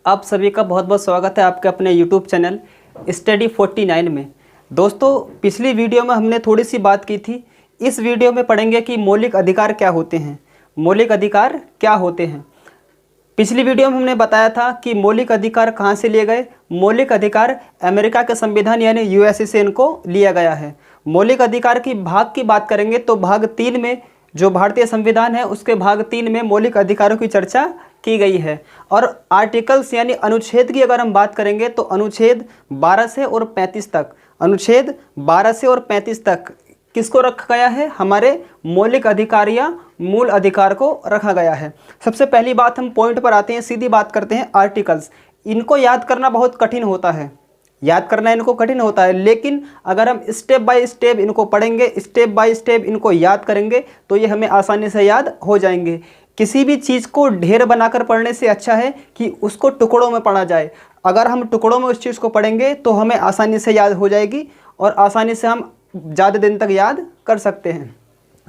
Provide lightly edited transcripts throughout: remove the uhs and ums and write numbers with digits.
आप सभी का बहुत बहुत स्वागत है आपके अपने YouTube चैनल स्टडी 49 में। दोस्तों, पिछली वीडियो में हमने थोड़ी सी बात की थी। इस वीडियो में पढ़ेंगे कि मौलिक अधिकार क्या होते हैं। मौलिक अधिकार क्या होते हैं। पिछली वीडियो में हमने बताया था कि मौलिक अधिकार कहाँ से लिए गए। मौलिक अधिकार अमेरिका के संविधान यानी यूएसए से इनको लिया गया है। मौलिक अधिकार की भाग की बात करेंगे तो भाग 3 में जो भारतीय संविधान है उसके भाग 3 में मौलिक अधिकारों की चर्चा की गई है। और आर्टिकल्स यानी अनुच्छेद की अगर हम बात करेंगे तो अनुच्छेद 12 से और 35 तक, अनुच्छेद 12 से और 35 तक किसको रखा गया है, हमारे मौलिक अधिकार या मूल अधिकार को रखा गया है। सबसे पहली बात हम पॉइंट पर आते हैं, सीधी बात करते हैं। आर्टिकल्स, इनको याद करना बहुत कठिन होता है, याद करना इनको कठिन होता है, लेकिन अगर हम स्टेप बाय स्टेप इनको पढ़ेंगे, स्टेप बाय स्टेप इनको याद करेंगे तो ये हमें आसानी से याद हो जाएंगे। किसी भी चीज़ को ढेर बनाकर पढ़ने से अच्छा है कि उसको टुकड़ों में पढ़ा जाए। अगर हम टुकड़ों में उस चीज़ को पढ़ेंगे तो हमें आसानी से याद हो जाएगी और आसानी से हम ज़्यादा दिन तक याद कर सकते हैं।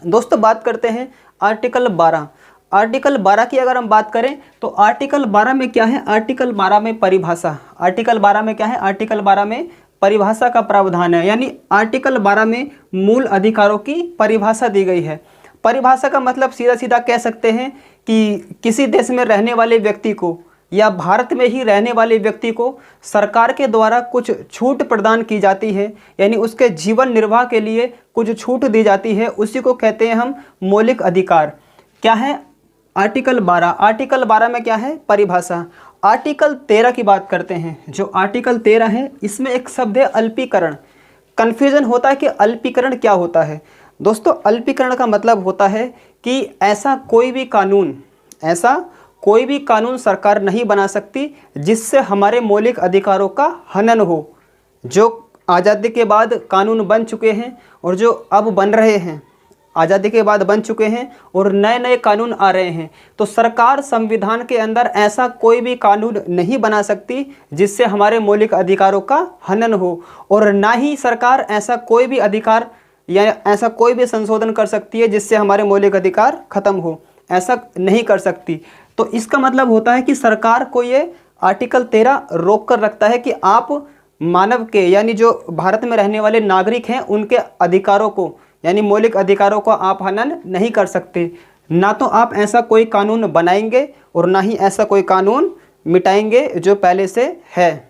दोस्तों, बात करते हैं आर्टिकल 12। आर्टिकल 12 की अगर हम बात करें तो आर्टिकल 12 में क्या है, आर्टिकल 12 में परिभाषा। आर्टिकल 12 में क्या है, आर्टिकल 12 में परिभाषा का प्रावधान है, यानी आर्टिकल 12 में मूल अधिकारों की परिभाषा दी गई है। परिभाषा का मतलब सीधा सीधा कह सकते हैं कि किसी देश में रहने वाले व्यक्ति को या भारत में ही रहने वाले व्यक्ति को सरकार के द्वारा कुछ छूट प्रदान की जाती है, यानी उसके जीवन निर्वाह के लिए कुछ छूट दी जाती है, उसी को कहते हैं हम मौलिक अधिकार। क्या है, आर्टिकल 12। आर्टिकल 12 में क्या है, परिभाषा। आर्टिकल 13 की बात करते हैं। जो आर्टिकल 13 है इसमें एक शब्द है अल्पीकरण। कन्फ्यूजन होता है कि अल्पीकरण क्या होता है। दोस्तों, अल्पीकरण का मतलब होता है कि ऐसा कोई भी कानून सरकार नहीं बना सकती जिससे हमारे मौलिक अधिकारों का हनन हो। जो आज़ादी के बाद कानून बन चुके हैं और जो अब बन रहे हैं, आज़ादी के बाद बन चुके हैं और नए नए कानून आ रहे हैं, तो सरकार संविधान के अंदर ऐसा कोई भी कानून नहीं बना सकती जिससे हमारे मौलिक अधिकारों का हनन हो। और ना ही सरकार ऐसा कोई भी अधिकार या ऐसा कोई भी संशोधन कर सकती है जिससे हमारे मौलिक अधिकार खत्म हो, ऐसा नहीं कर सकती। तो इसका मतलब होता है कि सरकार को ये आर्टिकल 13 रोक कर रखता है कि आप मानव के यानी जो भारत में रहने वाले नागरिक हैं उनके अधिकारों को यानी मौलिक अधिकारों को आप हनन नहीं कर सकते। ना तो आप ऐसा कोई कानून बनाएंगे और ना ही ऐसा कोई कानून मिटाएंगे जो पहले से है।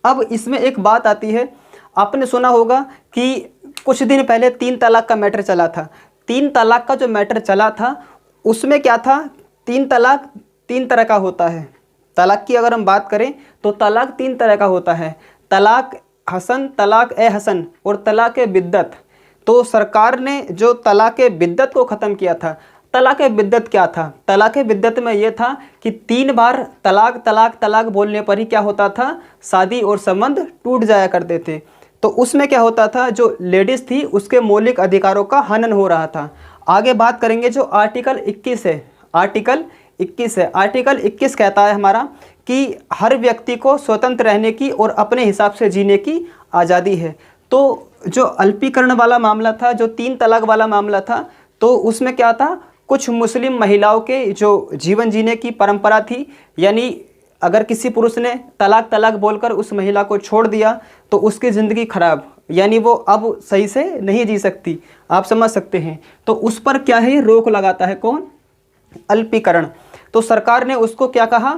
अब इसमें एक बात आती है, आपने सुना होगा कि कुछ दिन पहले 3 तलाक का मैटर चला था। 3 तलाक का जो मैटर चला था उसमें क्या था, 3 तलाक 3 तरह का होता है। तलाक की अगर हम बात करें तो तलाक 3 तरह का होता है, तलाक हसन, तलाक ए हसन और तलाक बिद्दत। तो सरकार ने जो तलाक बिद्दत को ख़त्म किया था। तलाक बिद्दत क्या था, तलाक बिद्दत में ये था कि 3 बार तलाक तलाक तलाक बोलने पर ही क्या होता था, शादी और संबंध टूट जाया करते थे। तो उसमें क्या होता था, जो लेडीज़ थी उसके मौलिक अधिकारों का हनन हो रहा था। आगे बात करेंगे जो आर्टिकल 21 है। आर्टिकल 21 है, आर्टिकल 21 कहता है हमारा कि हर व्यक्ति को स्वतंत्र रहने की और अपने हिसाब से जीने की आज़ादी है। तो जो अल्पीकरण वाला मामला था, जो 3 तलाक वाला मामला था, तो उसमें क्या था, कुछ मुस्लिम महिलाओं के जो जीवन जीने की परंपरा थी, यानी अगर किसी पुरुष ने तलाक तलाक बोलकर उस महिला को छोड़ दिया तो उसकी ज़िंदगी खराब, यानी वो अब सही से नहीं जी सकती, आप समझ सकते हैं। तो उस पर क्या है, रोक लगाता है कौन, अल्पीकरण। तो सरकार ने उसको क्या कहा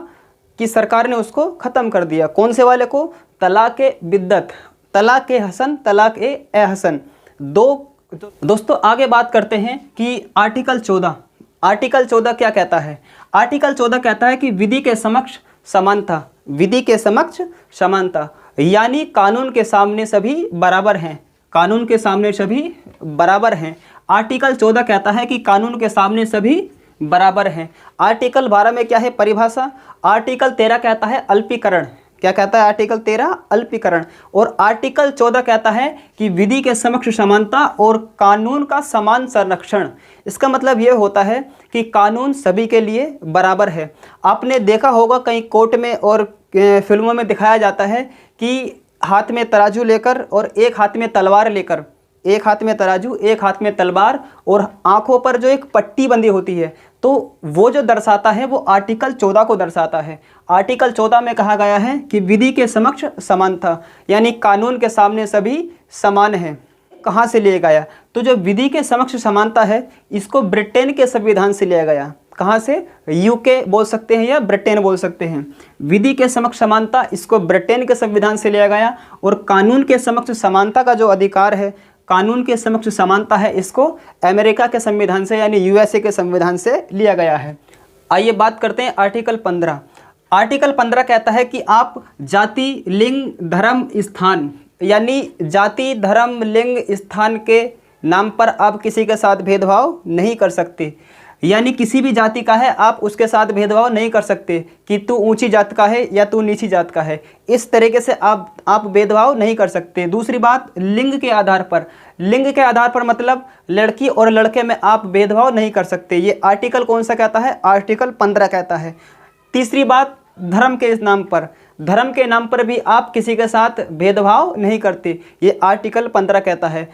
कि सरकार ने उसको ख़त्म कर दिया। कौन से वाले को, तलाक ए बिद्दत, तलाक ए हसन, तलाक ए हसन, 2। दोस्तों, आगे बात करते हैं कि आर्टिकल 14। आर्टिकल 14 क्या कहता है। आर्टिकल 14 कहता है कि विधि के समक्ष समानता, विधि के समक्ष समानता, यानी कानून के सामने सभी बराबर हैं, कानून के सामने सभी बराबर हैं। आर्टिकल 14 कहता है कि कानून के सामने सभी बराबर हैं। आर्टिकल 12 में क्या है, परिभाषा। आर्टिकल 13 कहता है अल्पीकरण। क्या कहता है आर्टिकल 13, अल्पीकरण। और आर्टिकल 14 कहता है कि विधि के समक्ष समानता और कानून का समान संरक्षण। इसका मतलब ये होता है कि कानून सभी के लिए बराबर है। आपने देखा होगा कहीं कोर्ट में और फिल्मों में दिखाया जाता है कि हाथ में तराजू लेकर और एक हाथ में तलवार लेकर एक हाथ में तराजू, एक हाथ में तलवार और आंखों पर जो एक पट्टी बंधी होती है, तो वो जो दर्शाता है वो आर्टिकल 14 को दर्शाता है। आर्टिकल 14 में कहा गया है कि विधि के समक्ष समानता, यानी कानून के सामने सभी समान हैं। कहाँ से लिया गया? तो जो विधि के समक्ष समानता है इसको ब्रिटेन के संविधान से लिया गया। कहाँ से? यूके बोल सकते हैं या ब्रिटेन बोल सकते हैं। विधि के समक्ष समानता इसको ब्रिटेन के संविधान से लिया गया, और कानून के समक्ष समानता का जो अधिकार है, कानून के समक्ष समानता है, इसको अमेरिका के संविधान से यानी यूएसए के संविधान से लिया गया है। आइए बात करते हैं आर्टिकल 15। आर्टिकल 15 कहता है कि आप जाति, लिंग, धर्म, स्थान, यानी जाति, धर्म, लिंग, स्थान के नाम पर आप किसी के साथ भेदभाव नहीं कर सकते। यानी किसी भी जाति का है आप उसके साथ भेदभाव नहीं कर सकते कि तू ऊंची जात का है या तू नीची जात का है, इस तरीके से आप भेदभाव नहीं कर सकते। दूसरी बात, लिंग के आधार पर, लिंग के आधार पर मतलब लड़की और लड़के में आप भेदभाव नहीं कर सकते। ये आर्टिकल कौन सा कहता है? आर्टिकल 15 कहता है। तीसरी बात, धर्म के इस नाम पर, धर्म के नाम पर भी आप किसी के साथ भेदभाव नहीं करते, ये आर्टिकल 15 कहता है।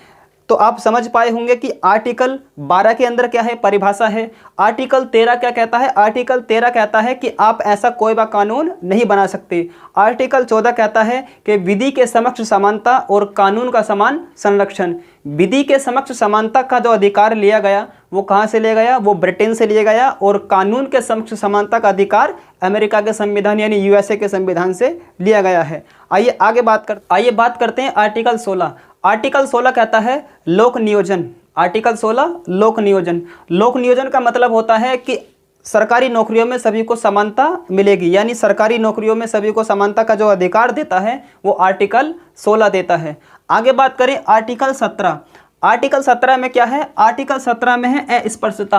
तो आप समझ पाए होंगे कि आर्टिकल 12 के अंदर क्या है, परिभाषा है। आर्टिकल 13 क्या कहता है? आर्टिकल 13 कहता है कि आप ऐसा कोई भी कानून नहीं बना सकते। आर्टिकल 14 कहता है कि विधि के समक्ष समानता और कानून का समान संरक्षण। विधि के समक्ष समानता का जो अधिकार लिया गया वो कहाँ से लिया गया? वो ब्रिटेन से लिया गया, और कानून के समक्ष समानता का अधिकार अमेरिका के संविधान यानी यूएसए के संविधान से लिया गया है। आइए बात करते हैं आर्टिकल 16। आर्टिकल 16 कहता है लोक नियोजन। आर्टिकल 16 लोक नियोजन। लोक नियोजन का मतलब होता है कि सरकारी नौकरियों में सभी को समानता मिलेगी, यानी सरकारी नौकरियों में सभी को समानता का जो अधिकार देता है वो आर्टिकल 16 देता है। आगे बात करें आर्टिकल 17। आर्टिकल 17 में क्या है? आर्टिकल 17 में है अस्पृश्यता।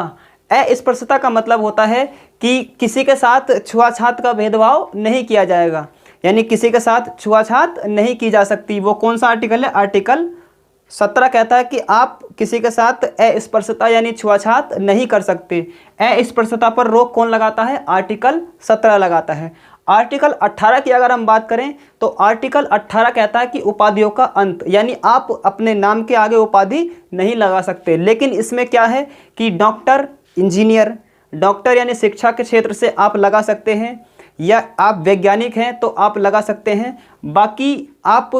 अस्पृश्यता का मतलब होता है कि किसी के साथ छुआछूत का भेदभाव नहीं किया जाएगा, यानी किसी के साथ छुआछूत नहीं की जा सकती। वो कौन सा आर्टिकल है? आर्टिकल 17 कहता है कि आप किसी के साथ अस्पृश्यता यानी छुआछूत नहीं कर सकते। अस्पृश्यता पर रोक कौन लगाता है? आर्टिकल 17 लगाता है। आर्टिकल 18 की अगर हम बात करें तो आर्टिकल 18 कहता है कि उपाधियों का अंत, यानी आप अपने नाम के आगे उपाधि नहीं लगा सकते। लेकिन इसमें क्या है कि डॉक्टर, इंजीनियर, डॉक्टर यानी शिक्षा के क्षेत्र से आप लगा सकते हैं, या आप वैज्ञानिक हैं तो आप लगा सकते हैं। बाकी आप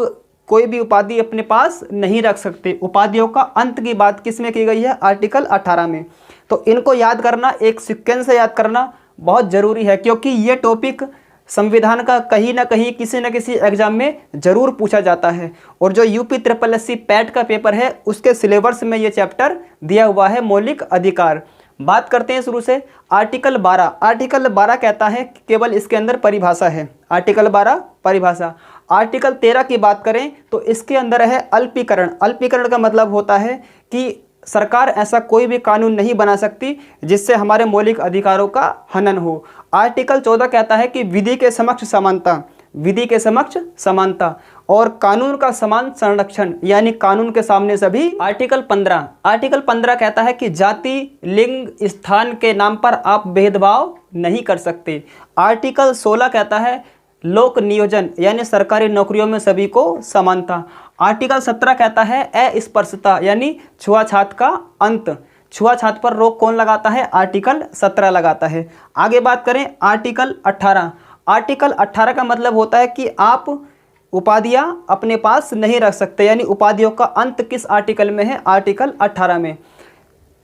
कोई भी उपाधि अपने पास नहीं रख सकते। उपाधियों का अंत की बात किस में की गई है? आर्टिकल 18 में। तो इनको याद करना, एक सीक्वेंस से याद करना बहुत ज़रूरी है, क्योंकि ये टॉपिक संविधान का कहीं ना कहीं किसी न किसी एग्जाम में ज़रूर पूछा जाता है। और जो UPSSC पैट का पेपर है उसके सिलेबस में ये चैप्टर दिया हुआ है, मौलिक अधिकार। बात करते हैं शुरू से। आर्टिकल 12। आर्टिकल 12 कहता है कि केवल इसके अंदर परिभाषा है। आर्टिकल 12 परिभाषा। आर्टिकल 13 की बात करें तो इसके अंदर है अल्पीकरण। अल्पीकरण का मतलब होता है कि सरकार ऐसा कोई भी कानून नहीं बना सकती जिससे हमारे मौलिक अधिकारों का हनन हो। आर्टिकल 14 कहता है कि विधि के समक्ष समानता, विधि के समक्ष समानता और कानून का समान संरक्षण, यानी कानून के सामने सभी। आर्टिकल 15। आर्टिकल 15 कहता है कि जाति, लिंग, स्थान के नाम पर आप भेदभाव नहीं कर सकते। आर्टिकल 16 कहता है लोक नियोजन, यानी सरकारी नौकरियों में सभी को समानता। आर्टिकल 17 कहता है अस्पृश्यता, यानी छुआछूत का अंत। छुआछूत पर रोक कौन लगाता है? आर्टिकल 17 लगाता है। आगे बात करें आर्टिकल 18। आर्टिकल 18 का मतलब होता है कि आप उपाधियां अपने पास नहीं रख सकते, यानी उपाधियों का अंत किस आर्टिकल में है? आर्टिकल 18 में।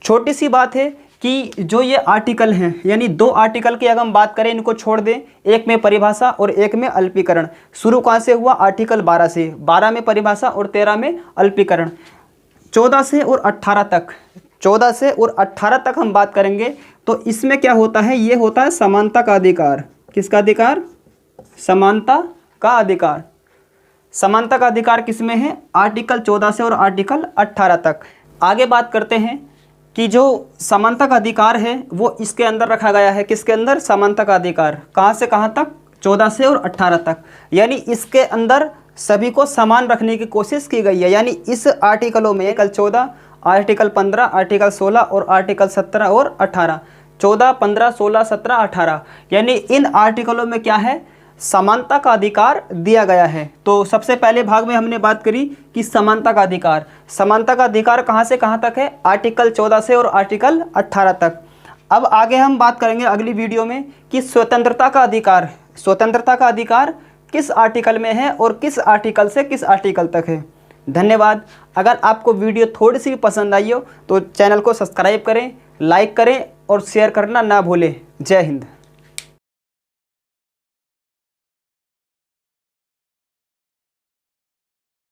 छोटी सी बात है कि जो ये आर्टिकल हैं, यानी 2 आर्टिकल की अगर हम बात करें, इनको छोड़ दें, एक में परिभाषा और एक में अल्पीकरण। शुरू कहाँ से हुआ? आर्टिकल 12 से। 12 में परिभाषा और 13 में अल्पीकरण। 14 से और 18 तक, 14 से और 18 तक हम बात करेंगे तो इसमें क्या होता है? ये होता है समानता का अधिकार। किसका अधिकार? समानता का अधिकार। समानता का अधिकार किसमें है? आर्टिकल 14 से और आर्टिकल 18 तक। आगे बात करते हैं कि जो समानता का अधिकार है वो इसके अंदर रखा गया है। किसके अंदर? समानता का अधिकार। कहाँ से कहाँ तक? 14 से और 18 तक। यानी इसके अंदर सभी को समान रखने की कोशिश की गई है। यानी इस आर्टिकलों में आर्टिकल 14, आर्टिकल 15, आर्टिकल 16 और आर्टिकल 17 और 18। 14, 15, 16, 17, 18, यानी इन आर्टिकलों में क्या है? समानता का अधिकार दिया गया है। तो सबसे पहले भाग में हमने बात करी कि समानता का अधिकार। समानता का अधिकार कहाँ से कहाँ तक है? आर्टिकल 14 से और आर्टिकल 18 तक। अब आगे हम बात करेंगे अगली वीडियो में कि स्वतंत्रता का अधिकार। स्वतंत्रता का अधिकार किस आर्टिकल में है और किस आर्टिकल से किस आर्टिकल तक है। धन्यवाद। अगर आपको वीडियो थोड़ी सी भी पसंद आई हो तो चैनल को सब्सक्राइब करें, लाइक करें और शेयर करना ना भूलें। जय हिंद।